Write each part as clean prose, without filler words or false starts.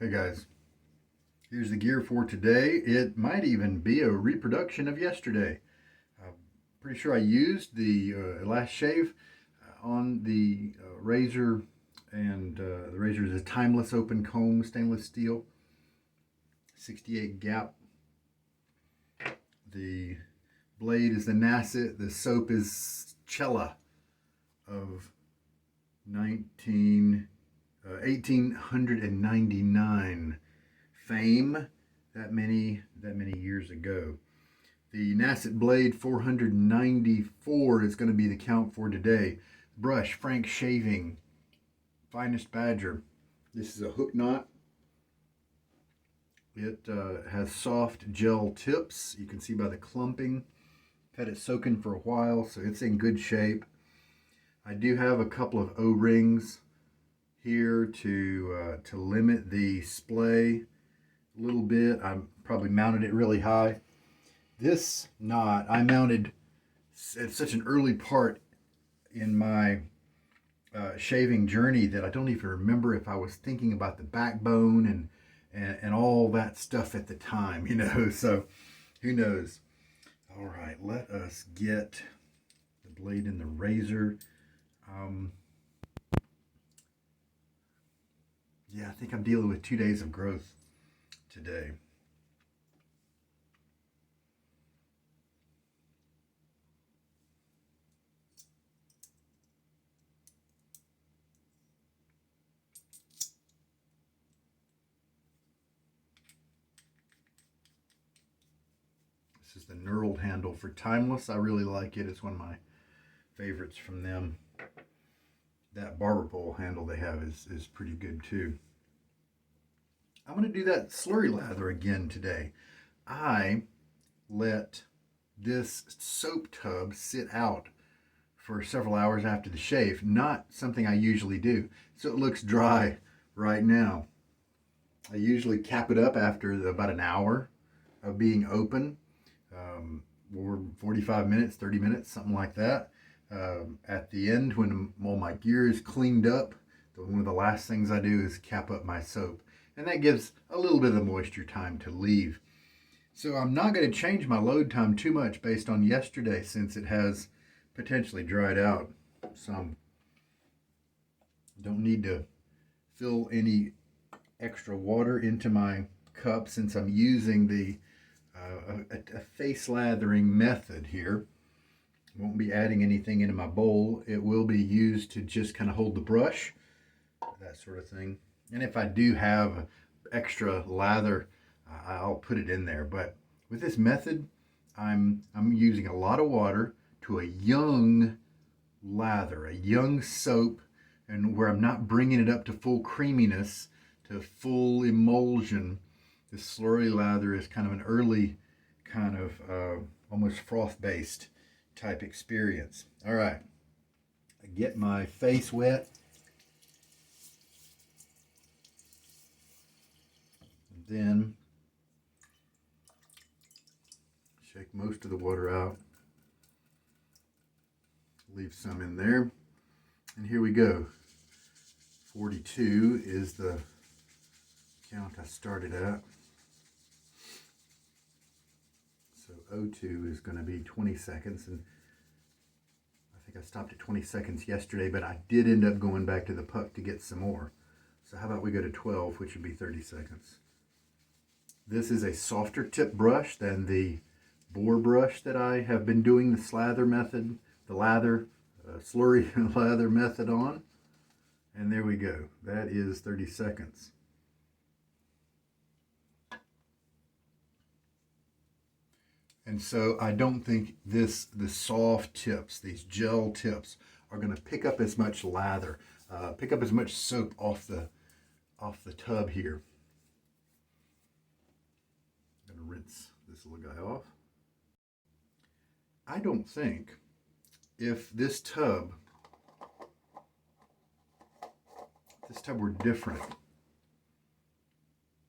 Hey guys, here's the gear for today. It might even be a reproduction of yesterday. I'm pretty sure I used the last shave on the razor, and the razor is a timeless open comb stainless steel 68 gap. The blade is the Nacet. The soap is Cella of 1899 fame, that many years ago. The Nacet blade 494 is going to be the count for today. Brush Frank Shaving Finest Badger. This is a hook knot. It has soft gel tips. You can see by the clumping. Had it soaking for a while, so it's in good shape. I do have a couple of O-rings here to limit the splay a little bit. I probably mounted it really high. This knot I mounted at such an early part in my shaving journey that I don't even remember if I was thinking about the backbone and all that stuff at the time, so who knows. All right, let us get the blade in the razor. Yeah, I think I'm dealing with 2 days of growth today. This is the knurled handle for Timeless. I really like it. It's one of my favorites from them. That barber pole handle they have is pretty good too. I'm going to do that slurry lather again today. I let this soap tub sit out for several hours after the shave. Not something I usually do. So it looks dry right now. I usually cap it up after about an hour of being open, or 45 minutes, 30 minutes, something like that. At the end, when all my gear is cleaned up, one of the last things I do is cap up my soap. And that gives a little bit of the moisture time to leave. So I'm not going to change my load time too much based on yesterday, since it has potentially dried out some. Don't need to fill any extra water into my cup since I'm using the a face lathering method here. Won't be adding anything into my bowl. It will be used to just kind of hold the brush, that sort of thing. And if I do have extra lather, I'll put it in there. But with this method, I'm using a lot of water to a young lather, a young soap, and where I'm not bringing it up to full creaminess, to full emulsion. The slurry lather is kind of an early kind of almost froth-based type experience. All right, I get my face wet. And then shake most of the water out. Leave some in there. And here we go. 42 is the count I started at. So O2 is going to be 20 seconds. And I think I stopped at 20 seconds yesterday, but I did end up going back to the puck to get some more. So how about we go to 12, which would be 30 seconds. This is a softer tip brush than the boar brush that I have been doing the slather method, the slurry lather method on. And there we go. That is 30 seconds. And so I don't think the soft tips, these gel tips, are going to pick up as much lather, pick up as much soap off the tub here. I'm going to rinse this little guy off. I don't think if this tub were different,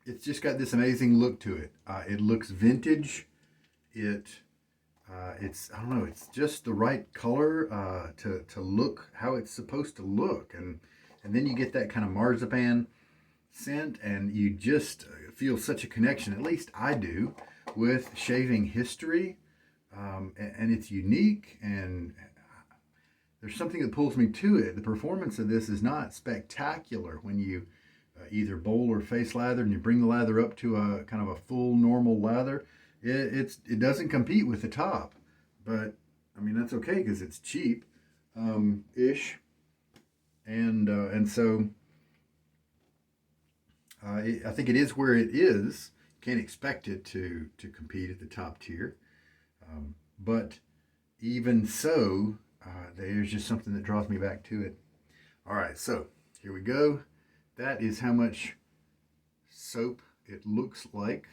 it's just got this amazing look to it. It looks vintage. It's I don't know, it's just the right color to look how it's supposed to look, and then you get that kind of marzipan scent, and you just feel such a connection, at least I do, with shaving history. And it's unique, and there's something that pulls me to it. The performance of this is not spectacular when you either bowl or face lather and you bring the lather up to a kind of a full normal lather. It doesn't compete with the top, but I mean that's okay because it's cheap ish, and so I think it is where it is. Can't expect it to compete at the top tier, but even so, there's just something that draws me back to it. All right, so here we go. That is how much soap it looks like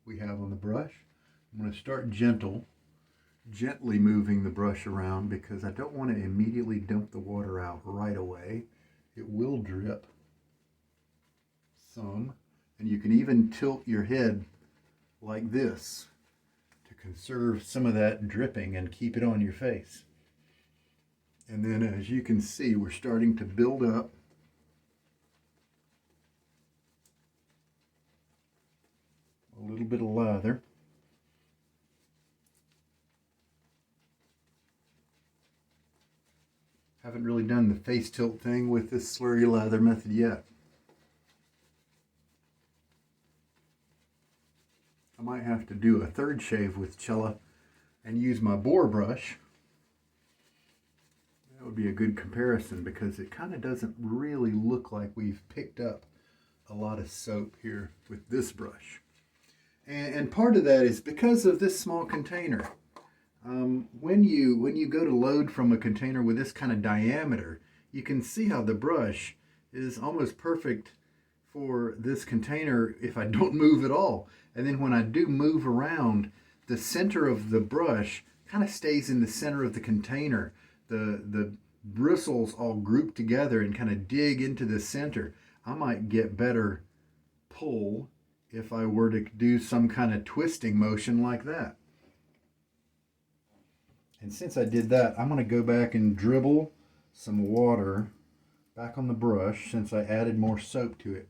we have on the brush. I'm going to start gently moving the brush around because I don't want to immediately dump the water out right away. It will drip some, and you can even tilt your head like this to conserve some of that dripping and keep it on your face. And then as you can see, we're starting to build up a little bit of lather. Haven't really done the face tilt thing with this slurry lather method yet. I might have to do a third shave with Cella and use my boar brush. That would be a good comparison because it kind of doesn't really look like we've picked up a lot of soap here with this brush. And part of that is because of this small container. When you go to load from a container with this kind of diameter, you can see how the brush is almost perfect for this container if I don't move at all. And then when I do move around, the center of the brush kind of stays in the center of the container. The bristles all group together and kind of dig into the center. I might get better pull if I were to do some kind of twisting motion like that. And since I did that, I'm going to go back and dribble some water back on the brush since I added more soap to it.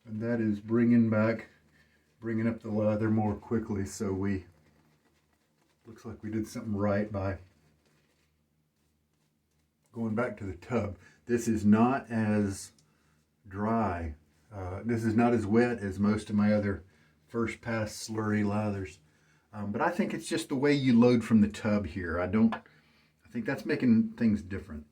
And that is bringing up the lather more quickly, so looks like we did something right by going back to the tub. This is not as dry. This is not as wet as most of my other first pass slurry lathers. But I think it's just the way you load from the tub here. I think that's making things different.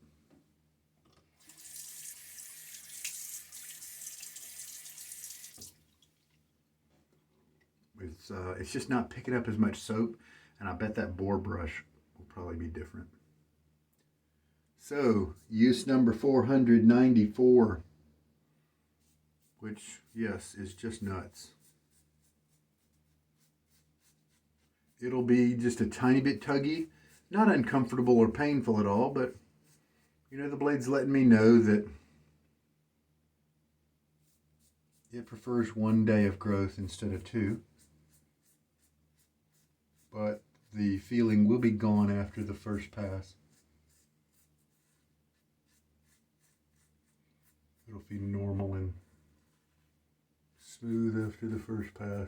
It's just not picking up as much soap, and I bet that boar brush will probably be different. So, use number 494, which, yes, is just nuts. It'll be just a tiny bit tuggy, not uncomfortable or painful at all, but, you know, the blade's letting me know that it prefers 1 day of growth instead of 2. But the feeling will be gone after the first pass. It'll be normal and smooth after the first pass.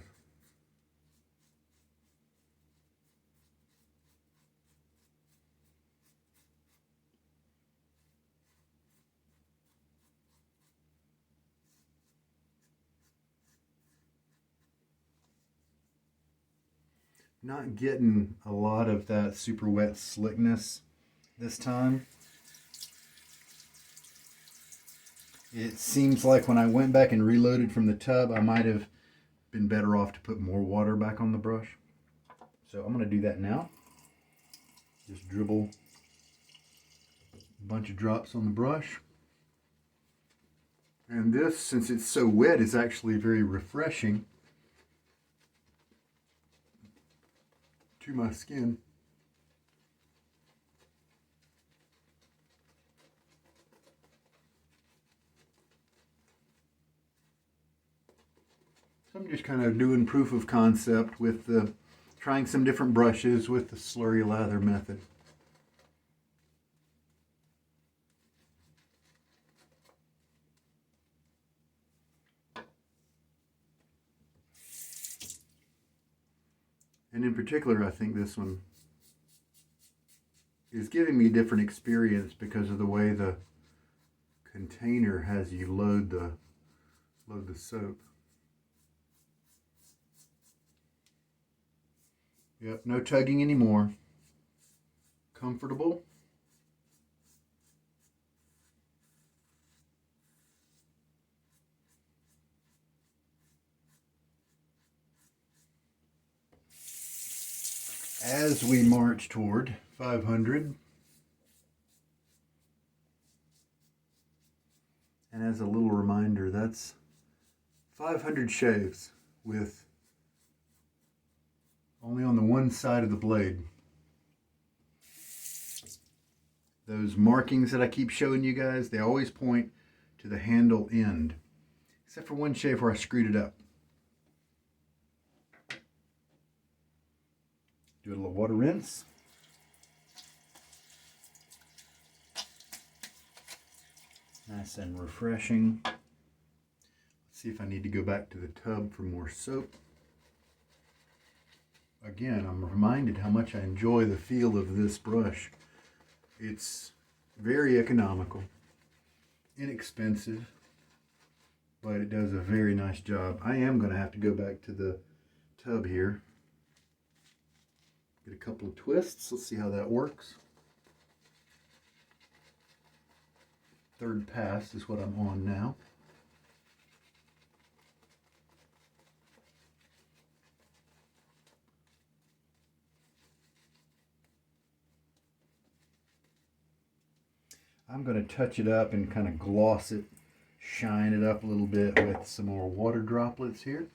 Not getting a lot of that super wet slickness this time. It seems like when I went back and reloaded from the tub, I might have been better off to put more water back on the brush. So I'm going to do that now. Just dribble a bunch of drops on the brush. And this, since it's so wet, is actually very refreshing to my skin. So I'm just kind of doing proof of concept with trying some different brushes with the Slurry Lather method. And in particular, I think this one is giving me a different experience because of the way the container has you load the soap. Yep, no tugging anymore. Comfortable. As we march toward 500, and as a little reminder, that's 500 shaves with only on the one side of the blade. Those markings that I keep showing you guys, they always point to the handle end, except for one shave where I screwed it up. Do a little water rinse. Nice and refreshing. Let's see if I need to go back to the tub for more soap. Again, I'm reminded how much I enjoy the feel of this brush. It's very economical, inexpensive, but it does a very nice job. I am going to have to go back to the tub here. Get a couple of twists. Let's see how that works. Third pass is what I'm on now. I'm going to touch it up and kind of gloss it, shine it up a little bit with some more water droplets here.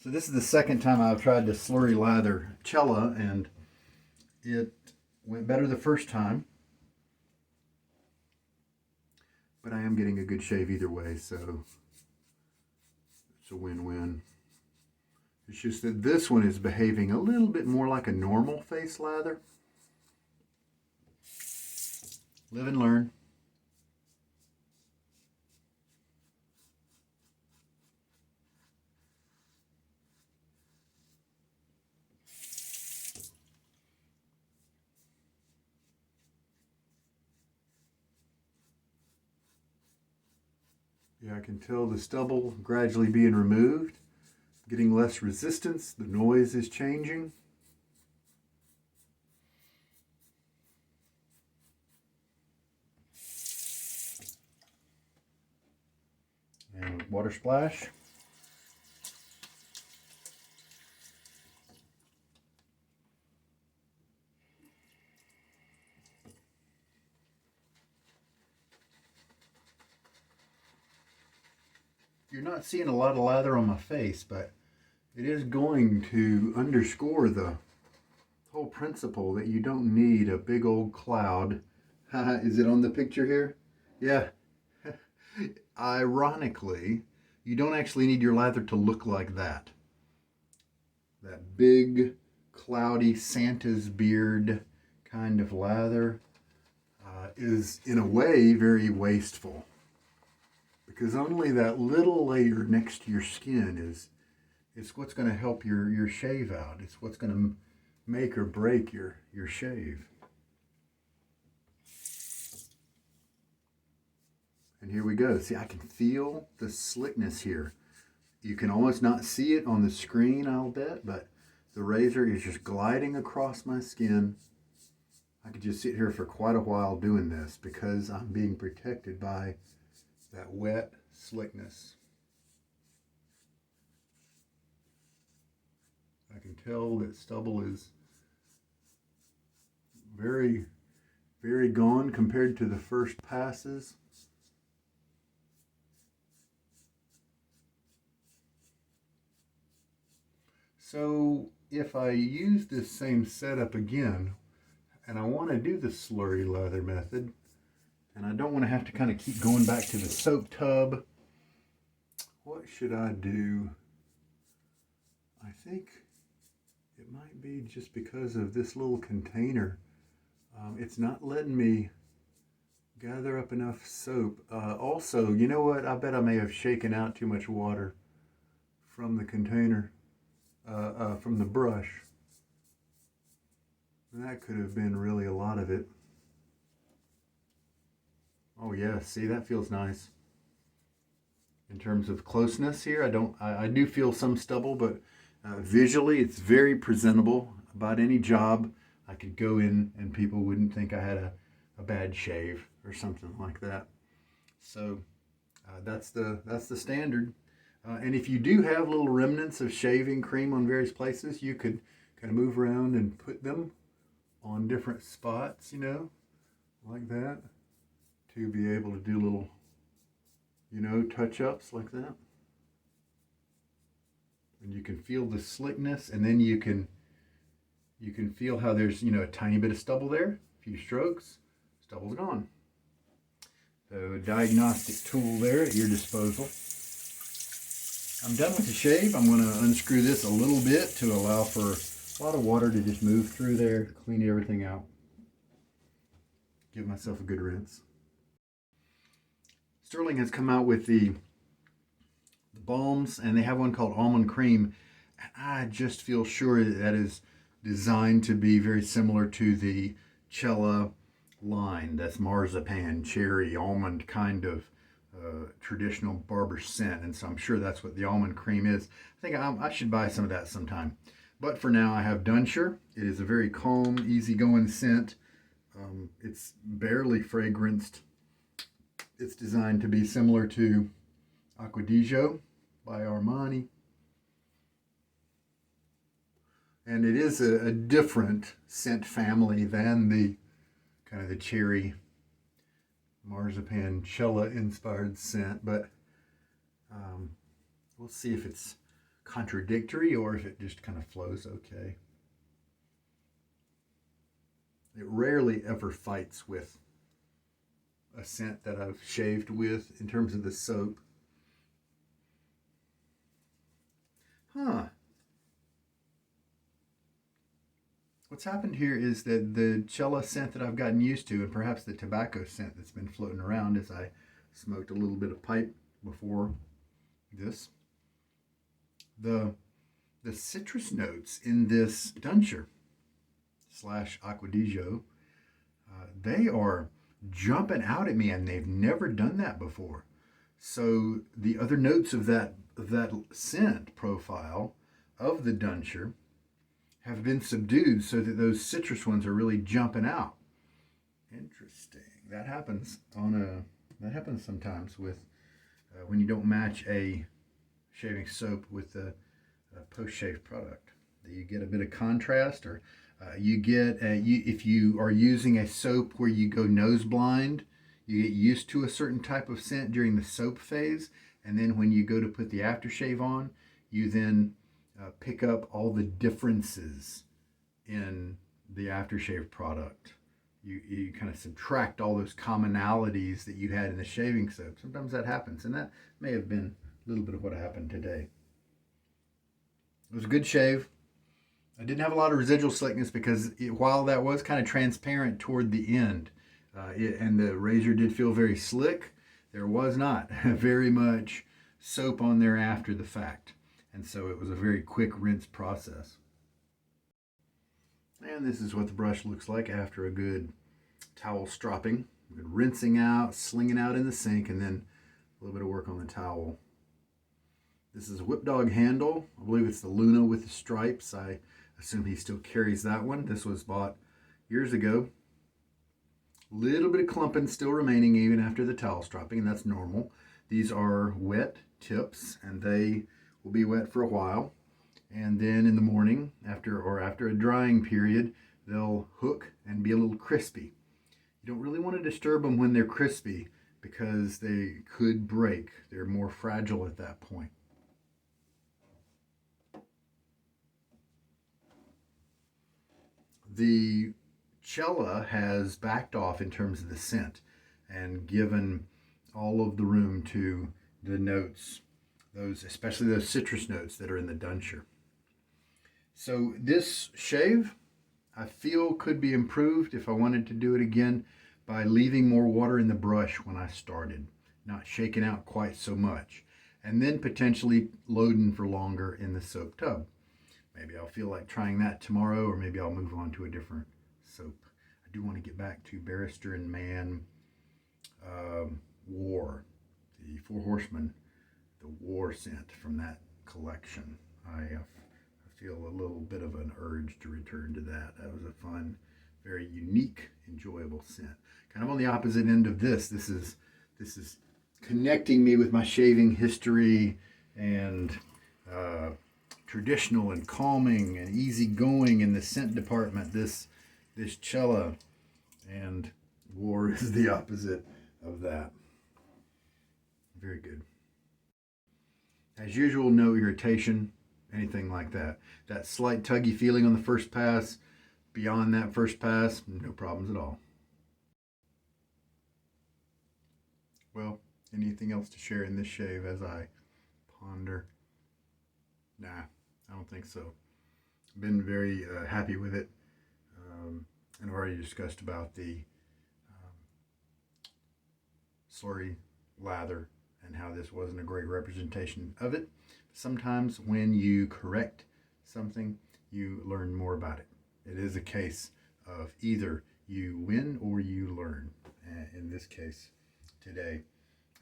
So this is the second time I've tried to Slurry Lather Cella, and it went better the first time. But I am getting a good shave either way, so it's a win-win. It's just that this one is behaving a little bit more like a normal face lather. Live and learn. Yeah, I can tell the stubble gradually being removed, getting less resistance, the noise is changing. And water splash. You're not seeing a lot of lather on my face, but it is going to underscore the whole principle that you don't need a big old cloud. Is it on the picture here? Yeah. Ironically, you don't actually need your lather to look like that. That big, cloudy Santa's beard kind of lather is, in a way, very wasteful. Because only that little layer next to your skin is what's going to help your shave out. It's what's going to make or break your shave. And here we go. See, I can feel the slickness here. You can almost not see it on the screen, I'll bet, but the razor is just gliding across my skin. I could just sit here for quite a while doing this because I'm being protected by that wet slickness. I can tell that stubble is very very gone compared to the first passes. So if I use this same setup again, and I want to do the slurry lather method, and I don't want to have to kind of keep going back to the soap tub, what should I do? I think it might be just because of this little container. It's not letting me gather up enough soap. Also, you know what? I bet I may have shaken out too much water from the container, from the brush. That could have been really a lot of it. Oh yeah, see, that feels nice. In terms of closeness here, I do feel some stubble, but visually it's very presentable. About any job I could go in and people wouldn't think I had a bad shave or something like that. So that's the standard. And if you do have little remnants of shaving cream on various places, you could kind of move around and put them on different spots, you know, like that, to be able to do little, you know, touch-ups like that. And you can feel the slickness, and then you can feel how there's, you know, a tiny bit of stubble there, a few strokes, stubble's gone. So a diagnostic tool there at your disposal. I'm done with the shave. I'm going to unscrew this a little bit to allow for a lot of water to just move through there, clean everything out. Give myself a good rinse. Stirling has come out with the balms, and they have one called Almond Cream. I just feel sure that is designed to be very similar to the Cella line. That's marzipan, cherry, almond kind of traditional barber scent, and so I'm sure that's what the Almond Cream is. I think I should buy some of that sometime. But for now, I have Dunshire. It is a very calm, easygoing scent. It's barely fragranced. It's designed to be similar to Acqua di Gio by Armani. And it is a different scent family than the kind of the cherry marzipan Cella inspired scent, but we'll see if it's contradictory or if it just kind of flows okay. It rarely ever fights with a scent that I've shaved with in terms of the soap. What's happened here is that the Cella scent that I've gotten used to, and perhaps the tobacco scent that's been floating around as I smoked a little bit of pipe before this, the citrus notes in this Dunshire / Acqua di Gio, they are jumping out at me, and they've never done that before. So the other notes of that scent profile of the Dunshire have been subdued so that those citrus ones are really jumping out. Interesting. That happens sometimes with when you don't match a shaving soap with a post-shave product. You get a bit of contrast, or you get if you are using a soap where you go nose blind, you get used to a certain type of scent during the soap phase, and then when you go to put the aftershave on, you then pick up all the differences in the aftershave product. You kind of subtract all those commonalities that you had in the shaving soap. Sometimes that happens, and that may have been a little bit of what happened today. It was a good shave. I didn't have a lot of residual slickness because while that was kind of transparent toward the end, and the razor did feel very slick, there was not very much soap on there after the fact. And so it was a very quick rinse process. And this is what the brush looks like after a good towel stropping. Good rinsing out, slinging out in the sink, and then a little bit of work on the towel. This is a Whip Dog handle. I believe it's the Luna with the stripes. I assume he still carries that one. This was bought years ago. A little bit of clumping still remaining even after the towel stropping, and that's normal. These are wet tips, and they will be wet for a while, and then in the morning after a drying period, they'll hook and be a little crispy. You don't really want to disturb them when they're crispy because they could break. They're more fragile at that point. The Cella has backed off in terms of the scent and given all of the room to the notes, those, especially those citrus notes that are in the Dunshire. So this shave, I feel, could be improved if I wanted to do it again by leaving more water in the brush when I started, not shaking out quite so much, and then potentially loading for longer in the soap tub. Maybe I'll feel like trying that tomorrow, or maybe I'll move on to a different soap. I do want to get back to Barrister and Mann War, the Four Horsemen, the War scent from that collection. I feel a little bit of an urge to return to that. That was a fun, very unique, enjoyable scent. Kind of on the opposite end of this. This is connecting me with my shaving history and traditional and calming and easygoing in the scent department. This Cella, and War is the opposite of that. Very good. As usual, no irritation, anything like that. That slight tuggy feeling on the first pass, beyond that first pass, no problems at all. Well, anything else to share in this shave as I ponder? Nah, I don't think so. Been very happy with it. And I've already discussed about the Slurry Lather and how this wasn't a great representation of it. Sometimes when you correct something, you learn more about it. It is a case of either you win or you learn, in this case today.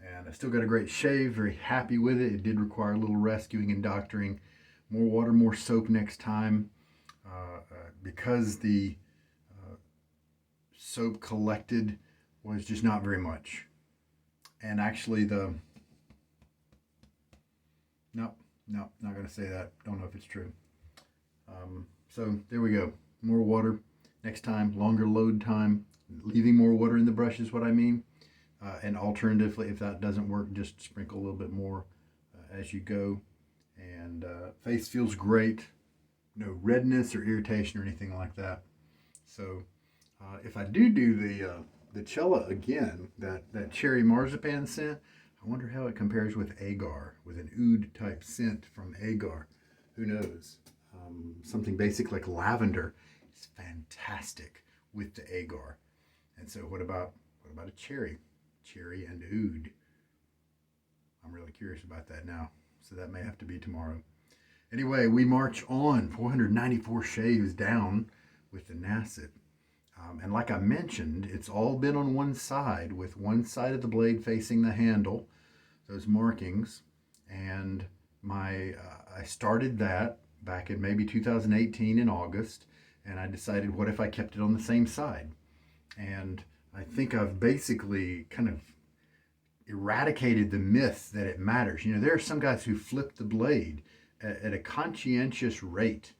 And I still got a great shave, very happy with it. It did require a little rescuing and doctoring. More water, more soap next time. Because the soap collected was just not very much. And actually nope, not going to say that. Don't know if it's true. So there we go. More water next time, longer load time. Leaving more water in the brush is what I mean. And alternatively, if that doesn't work, just sprinkle a little bit more as you go. And face feels great. No redness or irritation or anything like that. So if I do the Cella again, that cherry marzipan scent, I wonder how it compares with agar, with an oud type scent from agar. Who knows? Something basic like lavender is fantastic with the agar. And so what about a cherry? Cherry and oud. I'm really curious about that now. So that may have to be tomorrow. Anyway, we march on. 494 shaves down with the Nacet. And like I mentioned, it's all been on one side, with one side of the blade facing the handle, those markings. And I started that back in maybe 2018 in August, and I decided, what if I kept it on the same side? And I think I've basically kind of eradicated the myth that it matters. You know, there are some guys who flip the blade at a conscientious rate.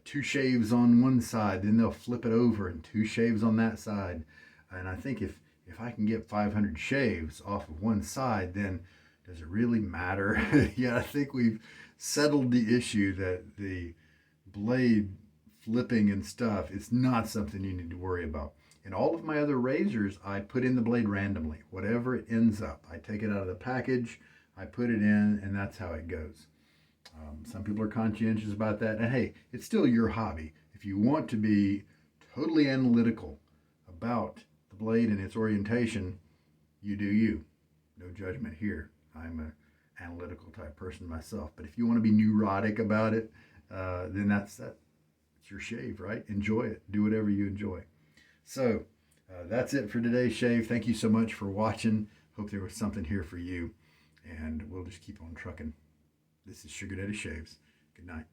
2 shaves on one side, then they'll flip it over, and 2 shaves on that side. And I think if I can get 500 shaves off of one side, then does it really matter? Yeah, I think we've settled the issue that the blade flipping and stuff is not something you need to worry about. In all of my other razors, I put in the blade randomly. Whatever it ends up, I take it out of the package, I put it in, and that's how it goes. Some people are conscientious about that. And hey, it's still your hobby. If you want to be totally analytical about the blade and its orientation, you do you. No judgment here. I'm an analytical type person myself. But if you want to be neurotic about it, then that's your shave, right? Enjoy it. Do whatever you enjoy. So that's it for today's shave. Thank you so much for watching. Hope there was something here for you. And we'll just keep on trucking. This is Sugar Daddy Shaves. Good night.